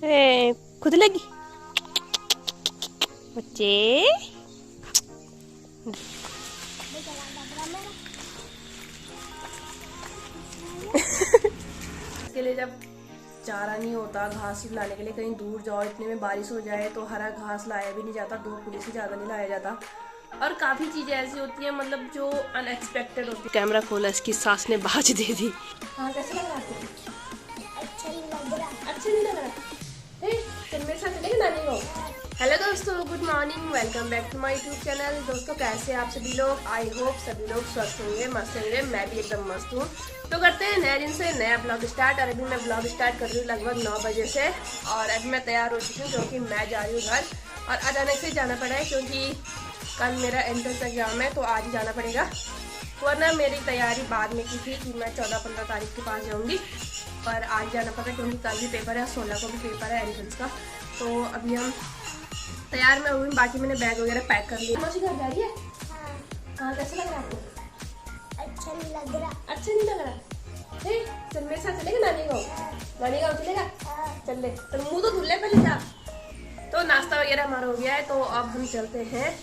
खुद लगी बच्चे। इसके लिए जब चारा नहीं होता घास लाने के लिए कहीं दूर जाओ, इतने में बारिश हो जाए तो हरा घास लाया भी नहीं जाता, 2 पुलिस से ज़्यादा नहीं लाया जाता। और काफ़ी चीज़ें ऐसी होती हैं मतलब जो अनएक्सपेक्टेड होती है। कैमरा खोला, इसकी सास ने बाज दे दी। हाँ कैसा लग रहा है आपको? अच्छा नहीं लग रहा। अच्छा नहीं लग रहा? चल मेरे साथ चलेंगे नानी को। हेलो दोस्तों, good morning, welcome back to my YouTube channel. दोस्तों कैसे आप सभी लोग? आई होप सभी लोग स्वस्थ होंगे, मस्त होंगे। मैं भी एकदम मस्त हूँ। तो करते हैं नए दिन से नया ब्लॉग स्टार्ट। और अभी मैं ब्लॉग स्टार्ट कर रही हूँ लगभग 9 बजे से। और अभी मैं तैयार हो चुकी हूँ क्योंकि मैं जा रही हूँ घर। और अचानक से जाना पड़ा है क्योंकि कल मेरा एंट्रेंस एग्जाम है, तो आज ही जाना पड़ेगा। वरना मेरी तैयारी बाद में की थी कि मैं 14-15 तारीख के पास जाऊँगी, पर आज जाना पड़ा क्योंकि कल भी पेपर है, 16 को भी पेपर है एंट्रेंस का। तो अभी हम तैयार मैं हुई, बाकी मैंने बैग वगैरह पैक कर लिया। मौसी घर जा रही है? हाँ कैसा लग रहा है आपको? अच्छा नहीं लग रहा। अच्छा नहीं लग रहा? चल मेरे साथ चलेगा नानी गाँव? नानी गाँव चलेगा? चल ले, तो मुँह तो धुल ले पहले जा। तो नाश्ता वगैरह हमारा हो गया है, तो अब हम चलते हैं।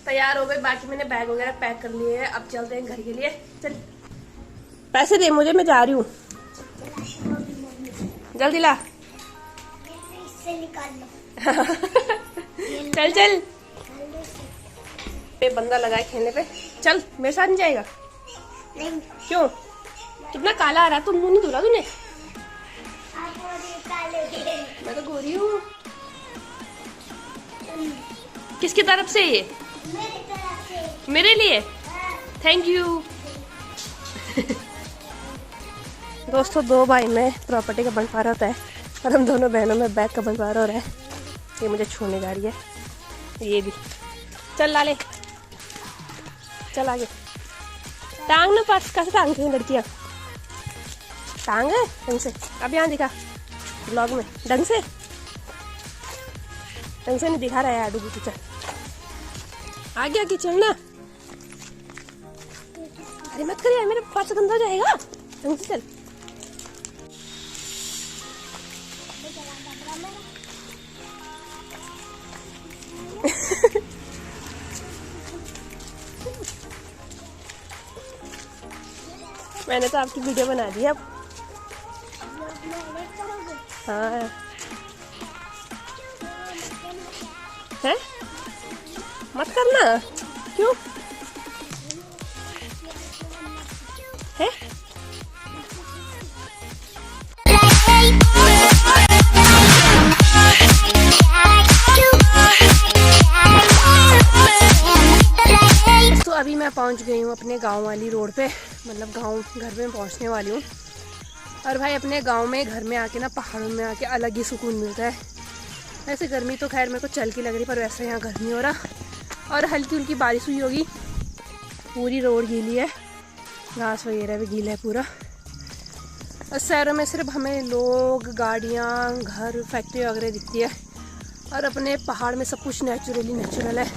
तैयार हो गए, बाकी मैंने बैग वगैरह पैक कर लिए हैं। अब चलते हैं घर के लिए। चल पैसे दे मुझे, मैं जा रही हूँ, जल्दी ला। इससे निकाल लो। चल चल, पे बंदा लगा है खेलने पे। चल मेरे साथ नहीं जाएगा? नहीं। क्यों? कितना काला आ रहा है, तुम मुंह नहीं धुला तूने? मैं तो गोरी हूँ। किसकी तरफ से ये? मेरी तरफ से। मेरे लिए? Thank you. दोस्तों 2 भाई में प्रॉपर्टी का बंटवारा होता है और हम दोनों बहनों में बैग का बंटवारा हो रहा है। ये मुझे छोड़ने जा रही है, ये भी। चल लाले, चल आगे। टांग ना पास, कैसे टांग थी लड़कियाँ? टांग है ढंग से। अब यहाँ दिखा ब्लॉग में, ढंग से नहीं दिखा रहा है यार। डूबी चल आगे आगे चलना। अरे मत करिए, मेरे पास गंदा हो जाएगा। ढंग से चल। मैंने तो आपकी वीडियो बना दी अब। हाँ है, मत करना। क्यों है? तो अभी मैं पहुंच गई हूँ अपने गांव वाली रोड पे, मतलब गांव घर में पहुंचने वाली हूँ। और भाई अपने गांव में घर में आके ना, पहाड़ों में आके अलग ही सुकून मिलता है। वैसे गर्मी तो खैर मेरे को चल की लग रही, पर वैसे यहाँ गर्मी हो रहा। और हल्की हल्की बारिश हुई होगी, पूरी रोड गीली है, घास वगैरह भी गीला है पूरा। और शहरों में सिर्फ हमें लोग, गाड़ियाँ, घर, फैक्ट्री वगैरह दिखती है, और अपने पहाड़ में सब कुछ नेचुरल है।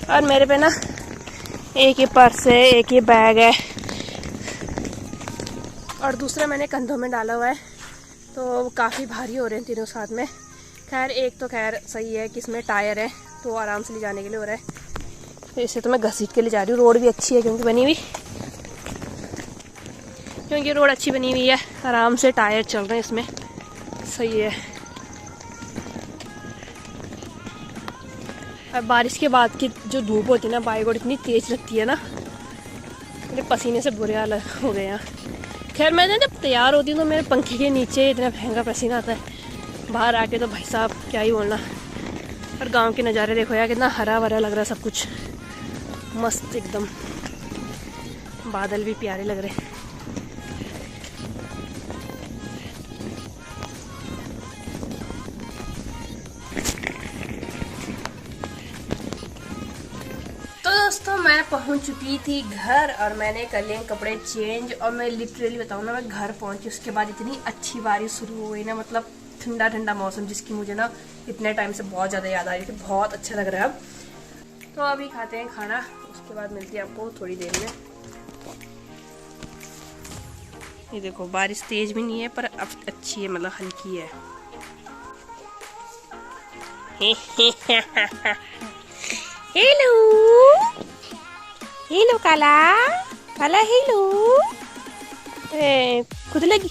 और मेरे पे ना एक ये पर्स है, एक ये बैग है, और दूसरा मैंने कंधों में डाला हुआ है, तो काफ़ी भारी हो रहे हैं तीनों साथ में। खैर एक तो खैर सही है कि इसमें टायर है, तो आराम से ले जाने के लिए हो रहा है। तो इसे तो मैं घसीट के ले जा रही हूँ। रोड भी अच्छी है क्योंकि रोड अच्छी बनी हुई है, आराम से टायर चल रहे हैं इसमें, सही है। और बारिश के बाद की जो धूप होती है ना, बाइक और इतनी तेज लगती है ना, मेरे पसीने से बुरे हाल हो गए हैं। खैर मैं जब तैयार होती हूँ तो मेरे पंखे के नीचे इतना महंगा पसीना आता है, बाहर आके तो भाई साहब क्या ही बोलना। और गांव के नज़ारे देखो यार, कितना हरा भरा लग रहा है सब कुछ, मस्त एकदम। बादल भी प्यारे लग रहे हैं। दोस्तों मैं पहुंच चुकी थी घर, और मैंने कर लिए कपड़े चेंज। और मैं लिटरली बताऊँ ना, मैं घर पहुंची उसके बाद इतनी अच्छी बारिश शुरू हो गई ना, मतलब ठंडा ठंडा मौसम, जिसकी मुझे ना इतने टाइम से बहुत ज़्यादा याद आ रही थी। बहुत अच्छा लग रहा है अब। तो अभी खाते हैं खाना, उसके बाद मिलती है आपको थोड़ी देर में। ये देखो बारिश तेज भी नहीं है पर अब अच्छी है, मतलब हल्की है। हेलो हेलो काला काला, हेलो खुद लगी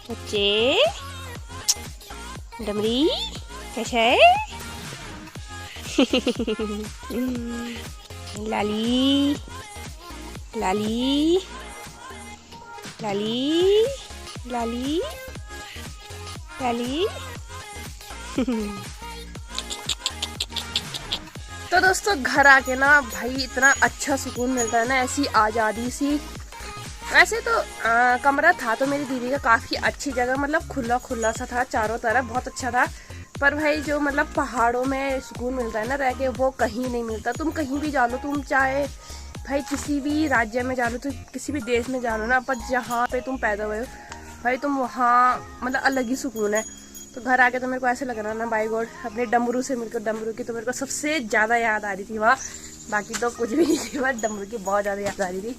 बच्चे। डमरी कैसा है? लाली लाली लाली लाली लाली। तो दोस्तों घर आके ना भाई इतना अच्छा सुकून मिलता है ना, ऐसी आज़ादी सी। वैसे तो कमरा था तो मेरी दीदी का काफ़ी अच्छी जगह, मतलब खुला खुला सा था चारों तरफ, बहुत अच्छा था। पर भाई जो मतलब पहाड़ों में सुकून मिलता है ना रह के, वो कहीं नहीं मिलता। तुम कहीं भी जा लो, तुम चाहे भाई किसी भी राज्य में जा लो, तो किसी भी देश में जा लो ना, पर जहाँ पे तुम पैदा हुए हो भाई तुम वहाँ मतलब अलग ही सुकून है। तो घर आके तो मेरे को ऐसे लग रहा ना बाई गॉड, अपने डमरू से मिलकर, डमरू की तो मेरे को सबसे ज़्यादा याद आ रही थी वहाँ। बाकी तो कुछ भी नहीं थी, बस डमरू की बहुत ज़्यादा याद आ रही थी।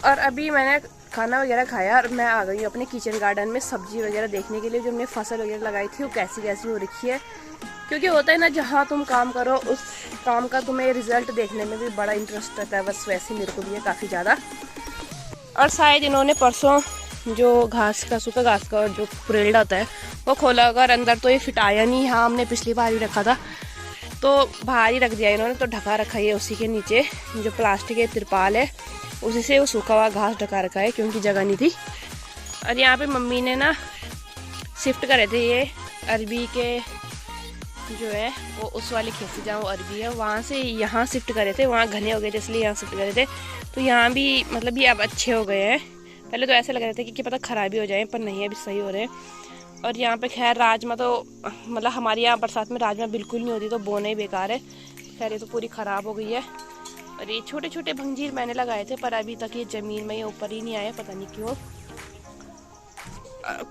और अभी मैंने खाना वगैरह खाया और मैं आ गई हूँ अपने किचन गार्डन में सब्जी वगैरह देखने के लिए, जो हमने फसल वगैरह लगाई थी वो कैसी कैसी हो रखी है। क्योंकि होता है ना, जहाँ तुम काम करो उस काम का तुम्हें रिजल्ट देखने में भी बड़ा इंटरेस्ट रहता है। बस वैसे मेरे को भी है काफ़ी ज़्यादा। और शायद इन्होंने परसों जो घास का, सूखा घास का जो पुरेल्ड होता है वो खोला होगा, और अंदर तो ये फिट आया नहीं। यहाँ हमने पिछली बार ही रखा था तो बाहर ही रख दिया इन्होंने, तो ढका रखा है उसी के नीचे जो प्लास्टिक के तिरपाल है उसी से वो सूखा हुआ घास ढका रखा है, क्योंकि जगह नहीं थी। और यहाँ पे मम्मी ने ना शिफ्ट करे थे ये अरबी के जो है वो उस वाली खेत से जहाँ वो अरबी है वहाँ से यहाँ शिफ्ट करे थे। वहाँ घने हो गए थे इसलिए यहाँ शिफ्ट करे थे। तो यहाँ भी मतलब ये अब अच्छे हो गए हैं। पहले तो ऐसे लग रहे थे कि पता खराबी हो जाए, पर नहीं, अभी सही हो रहे हैं। और यहाँ पे खैर राजमा तो मतलब हमारे यहाँ बरसात में राजमा बिल्कुल नहीं होती, तो बोना ही बेकार है। खैर ये तो पूरी ख़राब हो गई है। और ये छोटे छोटे भंजीर मैंने लगाए थे, पर अभी तक ये ज़मीन में ये ऊपर ही नहीं आए, पता नहीं क्यों।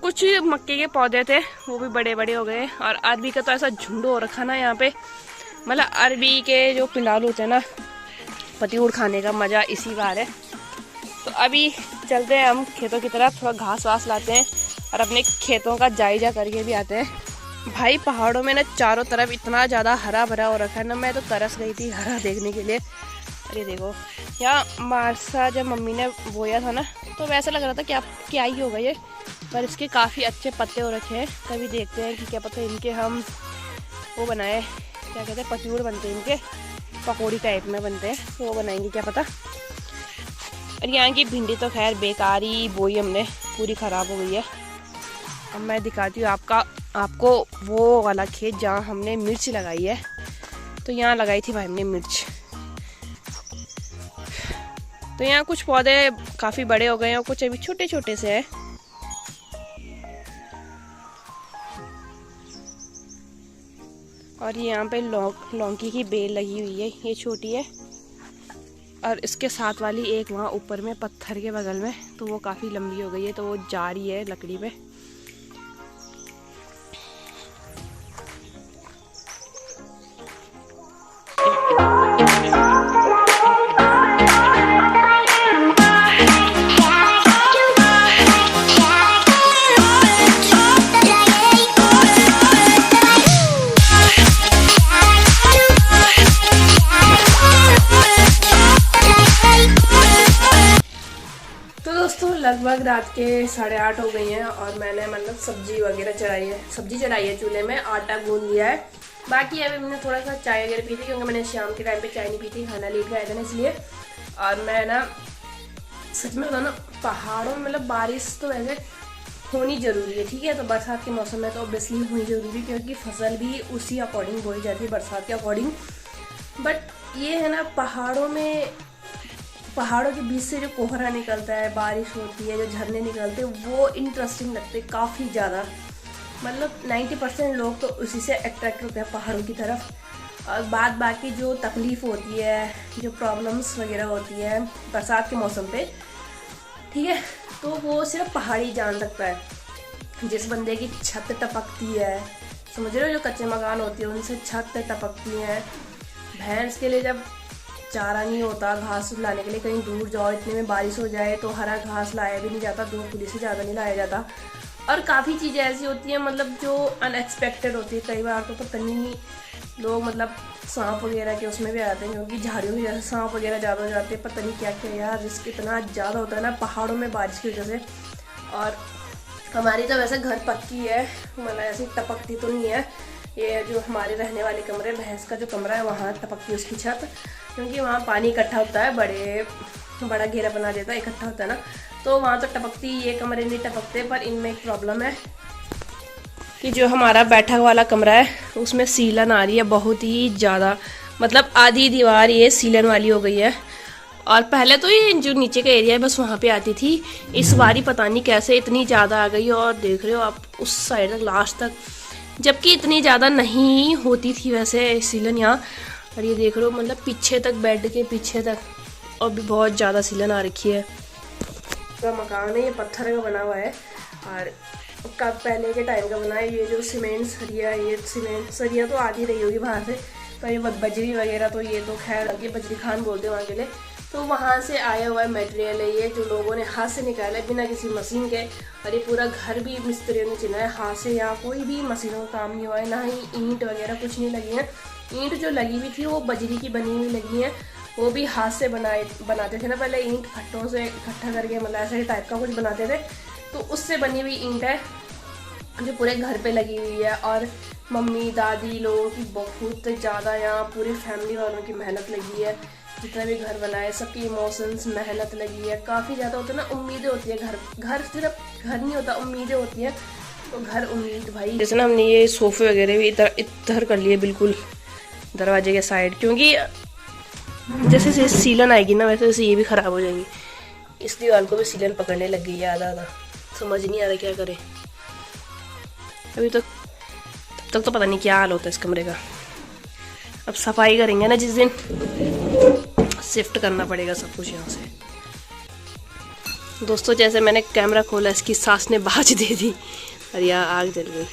कुछ मक्के के पौधे थे वो भी बड़े बड़े हो गए। और अरबी का तो ऐसा झुंड हो रखा ना यहाँ पे, मतलब अरबी के जो पिंडालू होते हैं ना, पतिऊड़ खाने का मज़ा इसी बार है। तो अभी चलते हैं हम खेतों की तरफ, थोड़ा घास वास लाते हैं और अपने खेतों का जायजा करके भी आते हैं। भाई पहाड़ों में ना चारों तरफ इतना ज़्यादा हरा भरा हो रखा है ना, मैं तो तरस गई थी हरा देखने के लिए। अरे देखो यहाँ मारसा जब मम्मी ने बोया था ना, तो वैसा लग रहा था कि क्या ही होगा ये, पर इसके काफ़ी अच्छे पत्ते हो रखे हैं। कभी देखते हैं कि क्या पता इनके हम वो बनाए, क्या कहते हैं, पतिऊड़ बनते हैं इनके, पकौड़ी टाइप में बनते हैं, तो वो बनाएंगे क्या पता। और यहाँ की भिंडी तो खैर बेकार ही बोई हमने, पूरी ख़राब हो गई है। अब मैं दिखाती हूँ आपको वो वाला खेत जहाँ हमने मिर्च लगाई है। तो यहाँ लगाई थी भाई हमने मिर्च। तो यहाँ कुछ पौधे काफ़ी बड़े हो गए हैं और कुछ अभी छोटे छोटे से हैं। और यहाँ पे लौकी की बेल लगी हुई है, ये छोटी है। और इसके साथ वाली एक वहाँ ऊपर में पत्थर के बगल में, तो वो काफ़ी लंबी हो गई है, तो वो जा रही है लकड़ी पे। लगभग रात के 8:30 हो गई हैं और मैंने मतलब सब्जी वगैरह चढ़ाई है चूल्हे में, आटा गूंद लिया है। बाकी अभी मैंने थोड़ा सा चाय वगैरह पी थी, क्योंकि मैंने शाम के टाइम पे चाय नहीं पी थी, खाना लेट गया था ना इसलिए। और मैं ना सच में बताऊँ ना, पहाड़ों में मतलब बारिश तो वैसे होनी ज़रूरी है, ठीक है। तो बरसात के मौसम में तो ऑब्वियसली होनी ज़रूरी, क्योंकि फसल भी उसी अकॉर्डिंग बोई जाती है, बरसात के अकॉर्डिंग। बट ये है ना, पहाड़ों के बीच से जो कोहरा निकलता है, बारिश होती है, जो झरने निकलते हैं, वो इंटरेस्टिंग लगते हैं काफ़ी ज़्यादा। मतलब 90% लोग तो उसी से अट्रैक्ट होते हैं पहाड़ों की तरफ। और बाकी जो तकलीफ़ होती है, जो प्रॉब्लम्स वगैरह होती है बरसात के मौसम पे, ठीक है, तो वो सिर्फ पहाड़ी जान सकता है। जिस बंदे की छत टपकती है, समझ रहे हो, जो कच्चे मकान होती है उनसे छत टपकती है, भैंस के लिए जब चारा नहीं होता, घास लाने के लिए कहीं दूर जाओ, इतने में बारिश हो जाए तो हरा घास लाया भी नहीं जाता, 2 किलो से ज़्यादा नहीं लाया जाता। और काफ़ी चीज़ें ऐसी होती हैं मतलब जो अनएक्सपेक्टेड होती है। कई बार तो पता नहीं लोग मतलब सांप वगैरह के उसमें भी आ जाते हैं, क्योंकि झाड़ियों की वजह से सांप वगैरह ज़्यादा हो जाते हैं। पता नहीं क्या क्या यार, रिस्क इतना ज़्यादा होता है ना पहाड़ों में बारिश की वजह से। और हमारी तो वैसे घर पक्की है, मतलब ऐसी टपकती तो नहीं है। ये जो हमारे रहने वाले कमरे, भैंस का जो कमरा है वहाँ टपकती है उसकी छत, क्योंकि वहाँ पानी इकट्ठा होता है, बड़ा घेरा बना देता है, इकट्ठा होता है ना, तो वहाँ तो टपकती। ये कमरे नहीं टपकते, पर इनमें एक प्रॉब्लम है कि जो हमारा बैठक वाला कमरा है उसमें सीलन आ रही है बहुत ही ज़्यादा, मतलब आधी दीवार ये सीलन वाली हो गई है। और पहले तो ये जो नीचे का एरिया है बस वहाँ पे आती थी, इस बारी पता नहीं कैसे इतनी ज़्यादा आ गई। और देख रहे हो आप उस साइड तक लास्ट तक, जबकि इतनी ज़्यादा नहीं होती थी वैसे सीलन यहाँ। और ये देख रहे हो मतलब पीछे तक, बेड के पीछे तक और भी बहुत ज़्यादा सीलन आ रखी है। पूरा मकान है ये पत्थर का बना हुआ है, और कब पहले के टाइम का बना है। ये जो सीमेंट सरिया, ये सीमेंट सरिया तो आती रही होगी बाहर से, पर ये बजरी वगैरह तो ये तो खैर ये बजरी खान बोलते हैं वहाँ के लिए, तो वहाँ से आया हुआ मटेरियल है ये, जो लोगों ने हाथ से निकाला है बिना किसी मशीन के। और ये पूरा घर भी मिस्त्रियों ने चिना है हाथ से, यहाँ कोई भी मशीनों का काम नहीं हुआ है, ना ही ईंट वगैरह कुछ नहीं लगी है। ईंट जो लगी हुई थी वो बजरी की बनी हुई लगी है, वो भी हाथ से बनाते थे ना पहले, ईंट खट्टों से इकट्ठा करके, मतलब ऐसे टाइप का कुछ बनाते थे, तो उससे बनी हुई ईंट है जो पूरे घर पे लगी हुई है। और मम्मी दादी लोगों की बहुत ज़्यादा, यहाँ पूरी फैमिली वालों की मेहनत लगी है, जितना भी घर बनाए सबकी इमोशंस मेहनत लगी है, काफ़ी ज़्यादा होता है ना, उम्मीदें होती है। घर सिर्फ घर नहीं होता, उम्मीदें होती हैं, तो घर उम्मीद भाई। जैसे ना हमने ये सोफ़े वगैरह भी इधर कर लिए बिल्कुल दरवाजे के साइड, क्योंकि जैसे जैसे सीलन आएगी ना वैसे वैसे ये भी ख़राब हो जाएगी। इस दीवार को भी सीलन पकड़ने लग गई है आधा, समझ नहीं आ रहा क्या करे अभी तक। तब तक तो पता नहीं क्या हाल होता है इस कमरे का। अब सफाई करेंगे ना जिस दिन, शिफ्ट करना पड़ेगा सब कुछ यहाँ से। दोस्तों जैसे मैंने कैमरा खोला इसकी सास ने बाज दे दी और यहाँ आग जल गई।